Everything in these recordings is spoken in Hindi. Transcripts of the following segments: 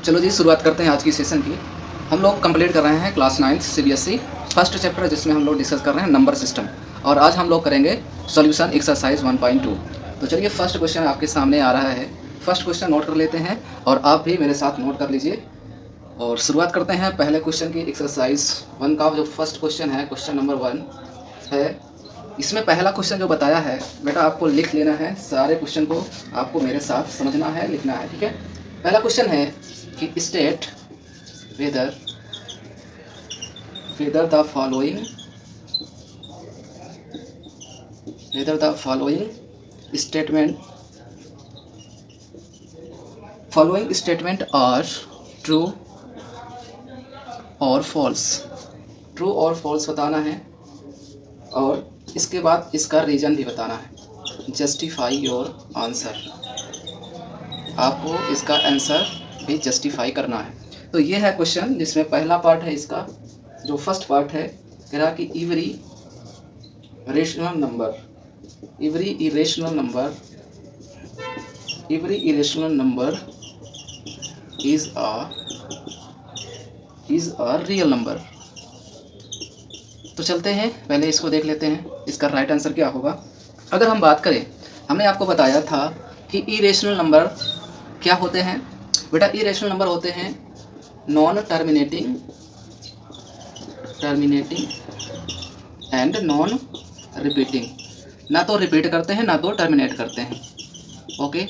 चलो जी शुरुआत करते हैं आज की सेशन की। हम लोग कंप्लीट कर रहे हैं क्लास 9 सीबीएसई फर्स्ट चैप्टर, जिसमें हम लोग डिस्कस कर रहे हैं नंबर सिस्टम, और आज हम लोग करेंगे सॉल्यूशन एक्सरसाइज 1.2। तो चलिए फर्स्ट क्वेश्चन आपके सामने आ रहा है। फर्स्ट क्वेश्चन नोट कर लेते हैं और आप भी मेरे साथ नोट कर लीजिए और शुरुआत करते हैं पहले क्वेश्चन की। एक्सरसाइज 1 का जो फर्स्ट क्वेश्चन है, क्वेश्चन नंबर 1 है। इसमें पहला क्वेश्चन जो बताया है बेटा, आपको लिख लेना है। सारे क्वेश्चन को आपको मेरे साथ समझना है, लिखना है, ठीक है। पहला क्वेश्चन है कि state whether the following statement are true और फॉल्स। ट्रू और फॉल्स बताना है और इसके बाद इसका रीजन भी बताना है। जस्टिफाई योर आंसर, आपको इसका आंसर भी जस्टिफाई करना है। तो ये है क्वेश्चन, जिसमें पहला पार्ट है इसका, जो फर्स्ट पार्ट है, कह रहा कि every irrational number is a real number. तो चलते हैं, पहले इसको देख लेते हैं इसका राइट आंसर क्या होगा। अगर हम बात करें, हमने आपको बताया था कि इरेशनल नंबर क्या होते हैं बेटा। इरेशनल नंबर होते हैं non terminating and non repeating. ना तो रिपीट करते हैं ना तो टर्मिनेट करते हैं। ओके,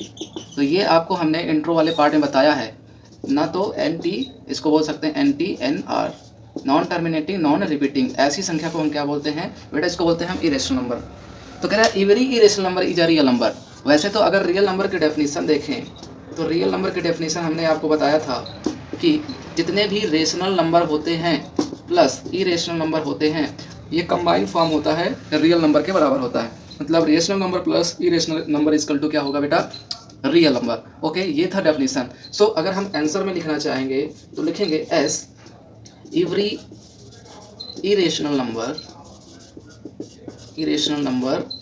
तो ये आपको हमने इंट्रो वाले पार्ट में बताया है। ना तो NT, इसको बोल सकते हैं NT/NR, non terminating non repeating. ऐसी संख्या को हम क्या बोलते हैं बेटा, इसको बोलते हैं हम इरेशनल नंबर। तो कह रहा है every irrational number is a real number. वैसे तो अगर रियल नंबर की डेफिनेशन देखें तो रियल नंबर की डेफिनेशन हमने आपको बताया था कि जितने भी रेशनल नंबर होते हैं प्लस इरेशनल नंबर होते हैं, ये कंबाइन फॉर्म होता है, रियल नंबर के बराबर होता है। मतलब rational number plus irrational number equal to क्या होगा बेटा, रियल नंबर। ओके, ये था डेफिनेशन। सो अगर हम आंसर में लिखना चाहेंगे तो लिखेंगे S every irrational number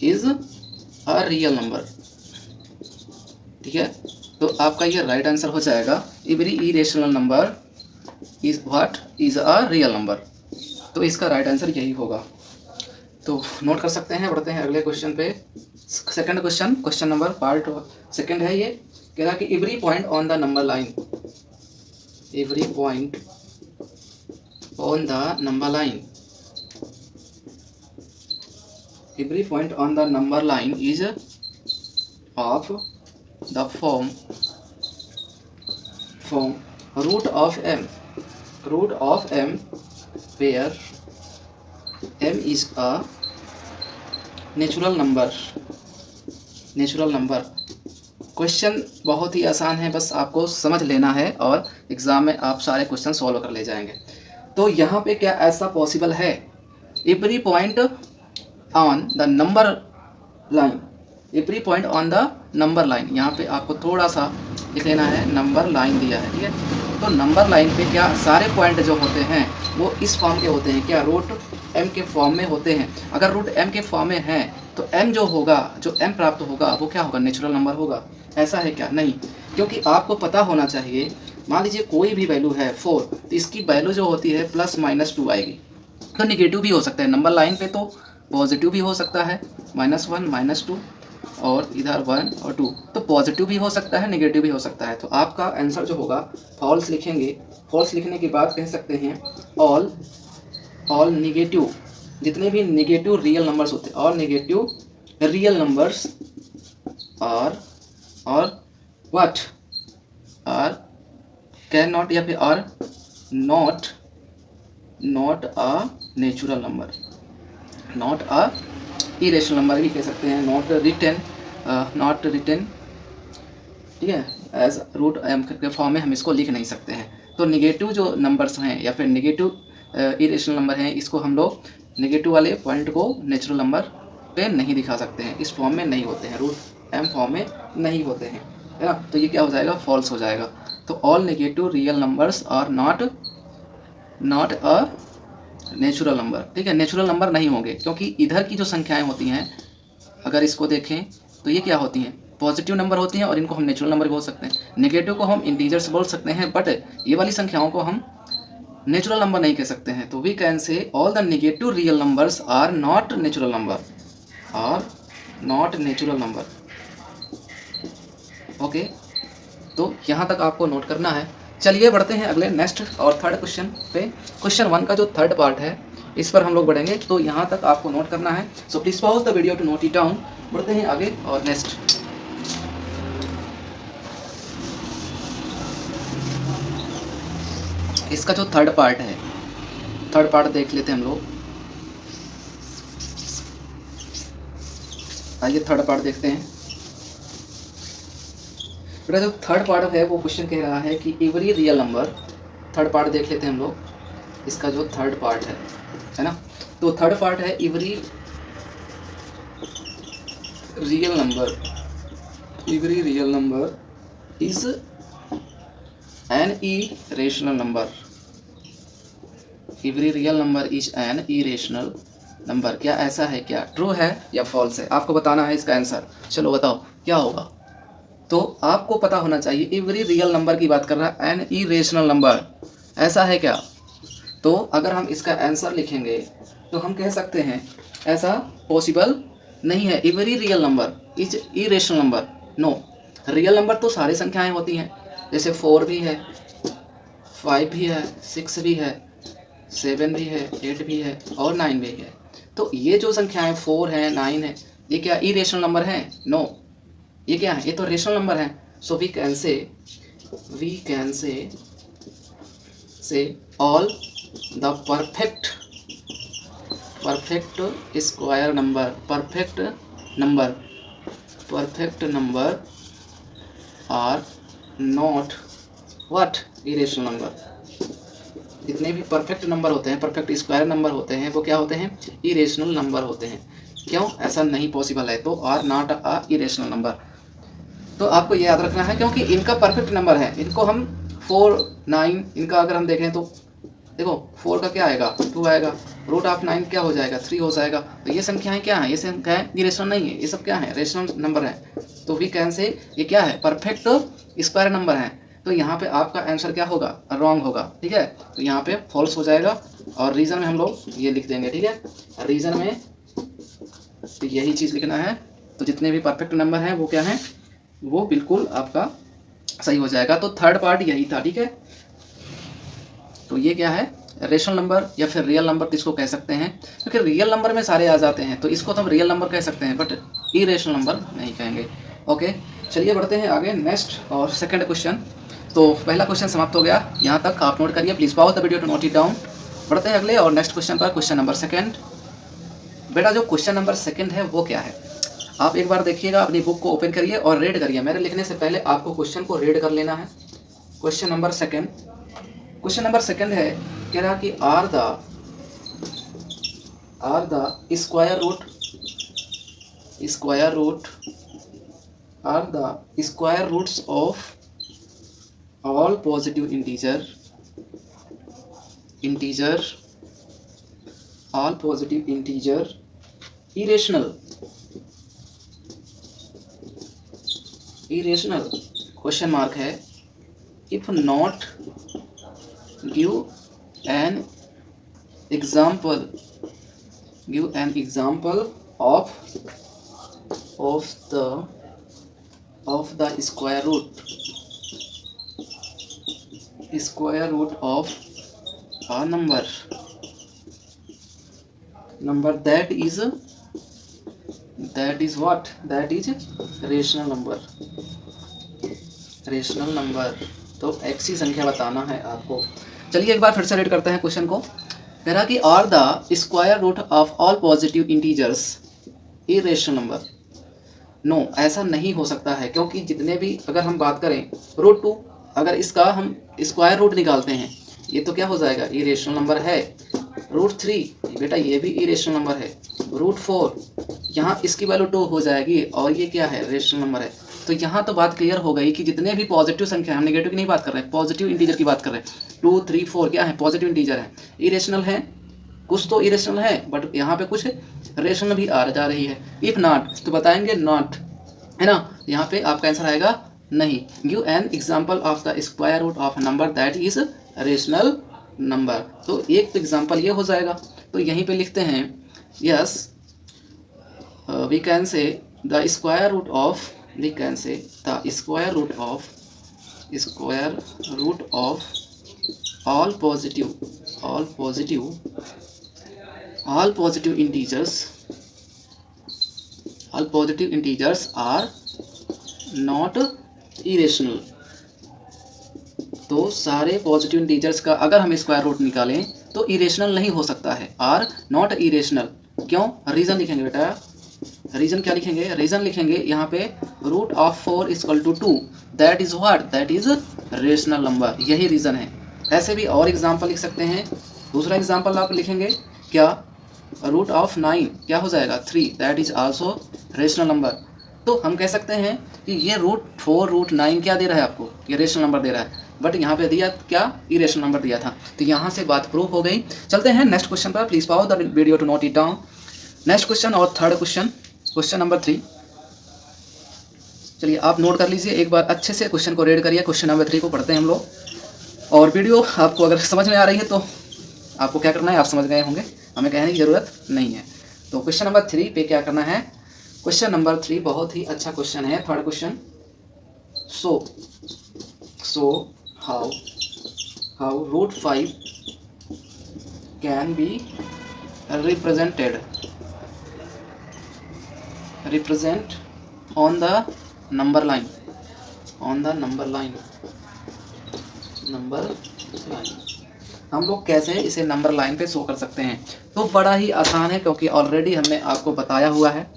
is a real number. ठीक है, तो आपका ये राइट आंसर हो जाएगा। Every irrational number is a real number. तो इसका राइट आंसर यही होगा। तो नोट कर सकते हैं। बढ़ते हैं अगले क्वेश्चन पे। Second question number part second है ये। कह रहा कि every point on the number line is of the form root of m where m is a natural number. Question बहुत ही आसान है, बस आपको समझ लेना है और एग्ज़ाम में आप सारे क्वेश्चन सॉल्व कर ले जाएंगे। तो यहाँ पे क्या ऐसा पॉसिबल है, every point on the number line, यहाँ पे आपको थोड़ा सा लिख लेना है, नंबर लाइन दिया है, ठीक है। तो नंबर लाइन पे क्या सारे पॉइंट जो होते हैं वो इस फॉर्म के होते हैं, क्या रूट m के फॉर्म में होते हैं। अगर रूट m के फॉर्म में है तो m जो m प्राप्त होगा वो क्या होगा, नेचुरल नंबर होगा। ऐसा है क्या? नहीं, क्योंकि आपको पता होना चाहिए, मान लीजिए कोई भी वैल्यू है 4, तो इसकी वैल्यू जो होती है +-2 आएगी। तो निगेटिव भी हो सकता है नंबर लाइन पे, तो पॉजिटिव भी हो सकता है, -1 -2, और इधर 1 और 2। तो पॉजिटिव भी हो सकता है, नेगेटिव भी हो सकता है। तो आपका आंसर जो होगा फॉल्स लिखेंगे। फॉल्स लिखने के बाद कह सकते हैं ऑल निगेटिव, जितने भी निगेटिव रियल नंबर्स होते हैं, all negative real numbers are what are can not, या फिर are not a natural number, not a irrational number भी कह सकते हैं, नॉट रिटन, ठीक है, एज रूट m के फॉर्म में हम इसको लिख नहीं सकते हैं। तो निगेटिव जो नंबर्स हैं या फिर निगेटिव इरेशनल नंबर हैं, इसको हम लोग निगेटिव वाले पॉइंट को नेचुरल नंबर पे नहीं दिखा सकते हैं, इस फॉर्म में नहीं होते हैं, रूट m फॉर्म में नहीं होते हैं, है ना। तो ये क्या हो जाएगा, फॉल्स हो जाएगा। तो all negative real numbers are not a natural number, ठीक है, नेचुरल नंबर नहीं होंगे, क्योंकि इधर की जो संख्याएं होती हैं, अगर इसको देखें तो ये क्या होती हैं, पॉजिटिव नंबर होती हैं और इनको हम नेचुरल नंबर बोल सकते हैं। नेगेटिव को हम इंटीजर्स बोल सकते हैं, बट ये वाली संख्याओं को हम नेचुरल नंबर नहीं कह सकते हैं। तो we can say all the negative real numbers are not natural number, are not natural number. Okay, तो यहाँ तक आपको नोट करना है। चलिए बढ़ते हैं अगले नेक्स्ट और थर्ड क्वेश्चन पे। क्वेश्चन 1 का जो थर्ड पार्ट है इस पर हम लोग बढ़ेंगे, तो यहाँ तक आपको नोट करना है। So please pause the video to note it down. बढ़ते हैं आगे और नेक्स्ट। इसका जो थर्ड पार्ट है, थर्ड पार्ट देख लेते हैं हम लोग। आइए थर्ड पार्ट देखते हैं। बेटा जो थर्ड पार्ट है वो क्वेश्चन कह रहा है कि every real number, third part देख लेते हैं हम लोग। इसका जो थर्ड पार्ट है ना, तो थर्ड पार्ट है every real number, every real number is an irrational number, every real number is an irrational number. क्या ऐसा है? क्या ट्रू है या फॉल्स है? आपको बताना है इसका आंसर। चलो बताओ क्या होगा। तो आपको पता होना चाहिए एवरी रियल नंबर की बात कर रहा है, एन इरेशनल नंबर, ऐसा है क्या? तो अगर हम इसका आंसर लिखेंगे तो हम कह सकते हैं ऐसा पॉसिबल नहीं है। Every real number is irrational number, no. Real number तो सारी संख्याएं होती हैं, जैसे 4 भी है, 5 भी है, 6 भी है, 7 भी है, 8 भी है और 9 भी है। तो ये जो संख्याएं 4 है, 9 है, ये क्या इरेशनल नंबर हैं? नो। ये क्या है? ये तो रेशनल नंबर है। So we can say all the perfect square number, perfect number are not what? Irrational number. जितने भी परफेक्ट नंबर होते हैं, परफेक्ट स्क्वायर नंबर होते हैं, वो क्या होते हैं? इरेशनल नंबर होते हैं। क्यों? ऐसा नहीं पॉसिबल है, तो are not a irrational number. तो आपको ये याद रखना है, क्योंकि इनका परफेक्ट नंबर है। इनको हम 4, 9, इनका अगर हम देखें तो देखो 4 का क्या आएगा? 2 आएगा, रूट ऑफ 9 क्या हो जाएगा? 3 हो जाएगा। तो ये संख्याएं क्या हैं? ये संख्याएं इरेशनल नहीं है, ये सब क्या है? रेशनल नंबर है। तो वी कैन से ये क्या है? परफेक्ट स्क्वायर नंबर है। तो यहाँ पे आपका आंसर क्या होगा? रॉन्ग होगा, ठीक है। तो यहाँ पे फॉल्स हो जाएगा और रीजन में हम लोग ये लिख देंगे, ठीक है। रीजन में तो यही चीज़ लिखना है। तो जितने भी परफेक्ट नंबर हैं वो क्या है? वो बिल्कुल आपका सही हो जाएगा। तो थर्ड पार्ट यही था, ठीक है। तो ये क्या है? रेशनल नंबर या फिर रियल नंबर किसको कह सकते हैं? क्योंकि रियल नंबर में सारे आ जाते हैं, तो इसको तो हम रियल नंबर कह सकते हैं, बट इरेशनल नंबर नहीं कहेंगे। ओके, चलिए बढ़ते हैं आगे नेक्स्ट और सेकंड क्वेश्चन। तो पहला क्वेश्चन समाप्त हो गया, यहाँ तक आप नोट करिए। Please pause the video to note it down. बढ़ते हैं अगले और नेक्स्ट क्वेश्चन पर, क्वेश्चन नंबर सेकंड। बेटा जो क्वेश्चन नंबर सेकंड है वो क्या है? आप एक बार देखिएगा, अपनी बुक को ओपन करिए और रीड करिए। मेरे लिखने से पहले आपको क्वेश्चन को रीड कर लेना है। क्वेश्चन नंबर सेकंड है, कह रहा कि are the square roots of all positive integer irrational question mark है। if not give an example of the square root of a number that is what? That is rational number। तो x की संख्या बताना है आपको। चलिए एक बार फिर से रीड करते हैं क्वेश्चन को। कह रहा कि are the square root of all positive integers irrational number. No, ऐसा नहीं हो सकता है, क्योंकि जितने भी अगर हम बात करें रूट 2, अगर इसका हम स्क्वायर रूट निकालते हैं, ये तो क्या हो जाएगा? इरेशनल नंबर है। रूट 3 बेटा ये भी इरेशनल नंबर है। रूट 4 यहाँ इसकी वैल्यू 2 हो जाएगी और ये क्या है? रेशनल नंबर है। तो यहाँ तो बात क्लियर हो गई कि जितने भी पॉजिटिव संख्या, हम नेगेटिव की नहीं बात कर रहे हैं, पॉजिटिव इंटीजर की बात कर रहे हैं। 2, 3, 4 क्या है? पॉजिटिव इंटीजर है, इरेशनल है। कुछ तो इरेशनल है, बट यहाँ पे कुछ रेशनल भी आ जा रही है। इफ नॉट तो बताएंगे नॉट, है ना। यहाँ पे आपका आंसर आएगा नहीं। Give an example of the square root of number that is rational number. तो एक तो एग्जाम्पल ये हो जाएगा। तो यहीं पे लिखते हैं yes we can say the square root of, we can say the square root of all positive integers are not irrational। तो सारे पॉजिटिव इंटीजर्स का अगर हम स्क्वायर रूट निकालें तो इरेशनल नहीं हो सकता है, आर नॉट इरेशनल। क्यों? रीज़न लिखेंगे बेटा, रीज़न क्या लिखेंगे? रीज़न लिखेंगे यहाँ पे root of 4 equal to 2, that is what? That is rational number. यही रीज़न है। ऐसे भी और एग्जाम्पल लिख सकते हैं। दूसरा एग्जाम्पल आप लिखेंगे क्या? रूट ऑफ 9 क्या हो जाएगा? 3, that is also rational number. तो हम कह सकते हैं कि ये रूट 4 रूट 9 क्या दे रहा है आपको? ये रेशनल नंबर दे रहा है, बट यहाँ पे दिया क्या? इरेशनल नंबर दिया था। तो यहाँ से बात प्रूफ हो गई। चलते हैं नेक्स्ट क्वेश्चन पर। Please pause the video to note it down. Next question और थर्ड क्वेश्चन, क्वेश्चन नंबर 3। चलिए आप नोट कर लीजिए, एक बार अच्छे से क्वेश्चन को रीड करिए। क्वेश्चन नंबर 3 को पढ़ते हैं हम लोग। और वीडियो आपको अगर समझ में आ रही है तो आपको क्या करना है, आप समझ गए होंगे, हमें कहने की ज़रूरत नहीं है। तो क्वेश्चन नंबर 3 पे क्या करना है? क्वेश्चन नंबर 3 बहुत ही अच्छा क्वेश्चन है, third question. So how root 5 can be represent on the number line, हम लोग कैसे इसे नंबर लाइन पे शो कर सकते हैं? तो बड़ा ही आसान है, क्योंकि ऑलरेडी हमने आपको बताया हुआ है।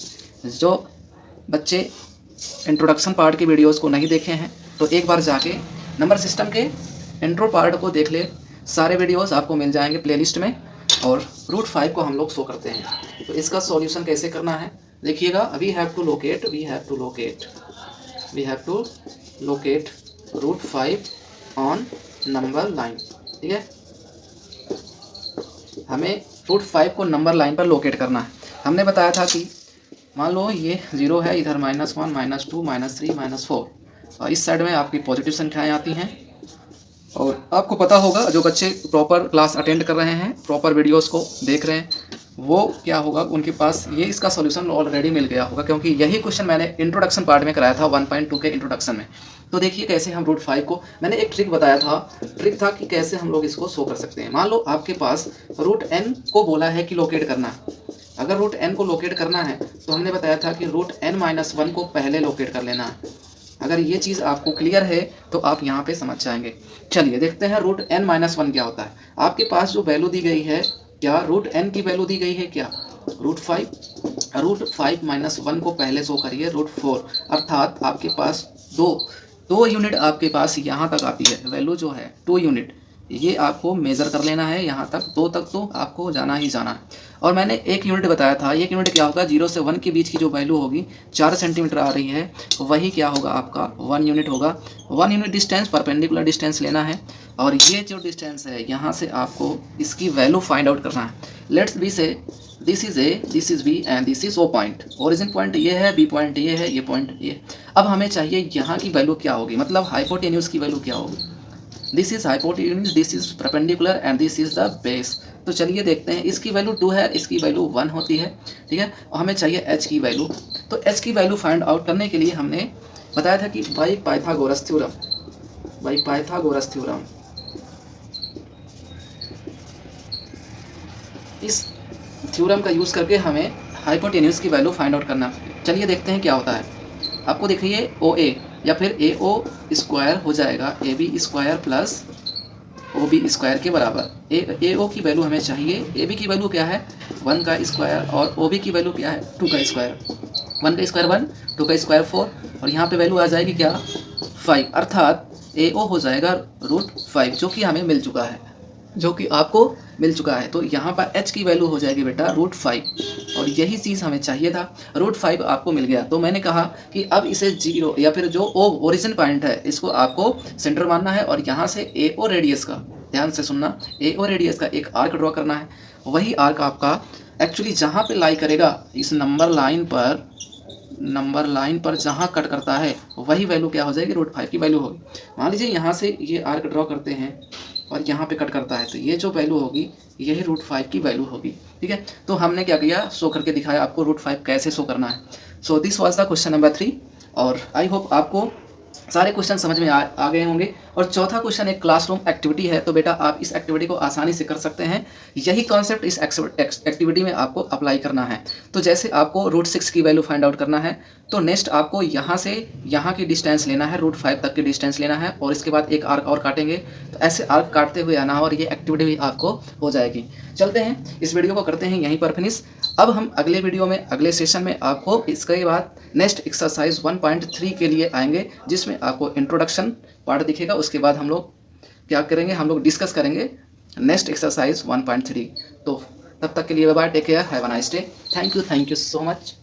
जो बच्चे इंट्रोडक्शन पार्ट की वीडियोस को नहीं देखे हैं तो एक बार जाके नंबर सिस्टम के इंट्रो पार्ट को देख ले। सारे वीडियोस आपको मिल जाएंगे प्लेलिस्ट में। और रूट 5 को हम लोग शो करते हैं। तो इसका सॉल्यूशन कैसे करना है देखिएगा। We have to locate route 5 on number line. ठीक है, हमें रूट 5 को नंबर लाइन पर लोकेट करना है। हमने बताया था कि मान लो ये 0 है, इधर -1 -2 -3 -4, और इस साइड में आपकी पॉजिटिव संख्याएं आती हैं। और आपको पता होगा, जो बच्चे प्रॉपर क्लास अटेंड कर रहे हैं, प्रॉपर वीडियोस को देख रहे हैं, वो क्या होगा, उनके पास ये इसका सॉल्यूशन ऑलरेडी मिल गया होगा, क्योंकि यही क्वेश्चन मैंने इंट्रोडक्शन पार्ट में कराया था 1.2 के इंट्रोडक्शन में। तो देखिए कैसे हम रूट 5 को, मैंने एक ट्रिक बताया था, ट्रिक था कि कैसे हम लोग इसको शो कर सकते हैं। मान लो आपके पास रूट n को बोला है कि लोकेट करना है। अगर रूट n को लोकेट करना है तो हमने बताया था कि रूट n-1 को पहले लोकेट कर लेना है। अगर ये चीज़ आपको क्लियर है तो आप यहाँ पे समझ जाएंगे। चलिए देखते हैं रूट n-1 क्या होता है। आपके पास जो वैल्यू दी गई है, क्या रूट n की वैल्यू दी गई है? क्या रूट 5 -1 को पहले शो करिए रूट 4, अर्थात आपके पास दो यूनिट आपके पास यहाँ तक आती है। वैल्यू जो है 2 यूनिट, ये आपको मेज़र कर लेना है। यहाँ तक 2 तक तो आपको जाना ही जाना है। और मैंने 1 यूनिट बताया था। 1 यूनिट क्या होगा? 0 से 1 के बीच की जो वैल्यू होगी 4 सेंटीमीटर आ रही है, वही क्या होगा? आपका 1 यूनिट होगा। 1 यूनिट डिस्टेंस, परपेंडिकुलर डिस्टेंस लेना है। और ये जो डिस्टेंस है, यहाँ से आपको इसकी वैल्यू फाइंड आउट करना है। Let's be say this is A, this is B and this is O point. Origin point ये है, बी पॉइंट ये है, ये पॉइंट ये। अब हमें चाहिए यहाँ की वैल्यू क्या होगी, मतलब हाइपोटेन्यूज की वैल्यू क्या होगी। This is hypotenuse, this is perpendicular and this is the base. तो चलिए देखते हैं। इसकी वैल्यू 2 है, इसकी वैल्यू 1 होती है। ठीक है, और हमें चाहिए h की वैल्यू। तो h की वैल्यू फाइंड आउट करने के लिए हमने बताया था कि बाई पाइथागोरस थ्योरम, इस थ्योरम का यूज़ करके हमें हाइपोटेन्यूज की वैल्यू फाइंड आउट करना। चलिए देखते हैं क्या होता है। आपको देखिए OA या फिर AO स्क्वायर हो जाएगा AB square plus OB square के बराबर। AO की वैल्यू हमें चाहिए। AB की वैल्यू क्या है? 1 का स्क्वायर, और OB की वैल्यू क्या है? 2 का स्क्वायर। 1 का स्क्वायर 1, 2 का स्क्वायर 4, और यहाँ पे वैल्यू आ जाएगी क्या? 5, अर्थात AO हो जाएगा रूट 5, जो कि हमें मिल चुका है, जो कि आपको मिल चुका है। तो यहाँ पर h की वैल्यू हो जाएगी बेटा रूट 5, और यही चीज़ हमें चाहिए था। रूट 5 आपको मिल गया। तो मैंने कहा कि अब इसे 0 या फिर जो ओरिजिन पॉइंट है, इसको आपको सेंटर मानना है, और यहाँ से AO रेडियस का, ध्यान से सुनना, AO रेडियस का एक आर्क ड्रॉ करना है। वही आर्क आपका एक्चुअली जहाँ पे लाई करेगा, इस नंबर लाइन पर नंबर लाइन पर जहाँ कट करता है वही वैल्यू क्या हो जाएगी, √5 की वैल्यू होगी। मान लीजिए यहाँ से ये आर्क ड्रॉ करते हैं और यहाँ पे कट करता है, तो ये जो वैल्यू होगी यही √5 की वैल्यू होगी। ठीक है, तो हमने क्या किया, शो करके दिखाया आपको √5 कैसे शो करना है। So this was the question number 3 और आई होप आपको सारे क्वेश्चन समझ में आ गए होंगे। और चौथा क्वेश्चन एक क्लासरूम एक्टिविटी है, तो बेटा आप इस एक्टिविटी को आसानी से कर सकते हैं। यही कॉन्सेप्ट इस एक्टिविटी में आपको अप्लाई करना है। तो जैसे आपको √6 की वैल्यू फाइंड आउट करना है, तो नेक्स्ट आपको यहाँ से यहाँ की डिस्टेंस लेना है, √5 तक की डिस्टेंस लेना है और इसके बाद एक आर्क और काटेंगे। तो ऐसे आर्क काटते हुए आना और ये एक्टिविटी भी आपको हो जाएगी। चलते हैं, इस वीडियो को करते हैं यहीं पर फिनिश। अब हम अगले वीडियो में, अगले सेशन में आपको इसके बाद नेक्स्ट एक्सरसाइज 1.3 के लिए आएंगे, जिसमें आपको इंट्रोडक्शन पार्ट दिखेगा। उसके बाद हम लोग क्या करेंगे, हम लोग डिस्कस करेंगे नेक्स्ट एक्सरसाइज 1.3। तो तब तक के लिए bye bye, take care, have a nice day, thank you so much.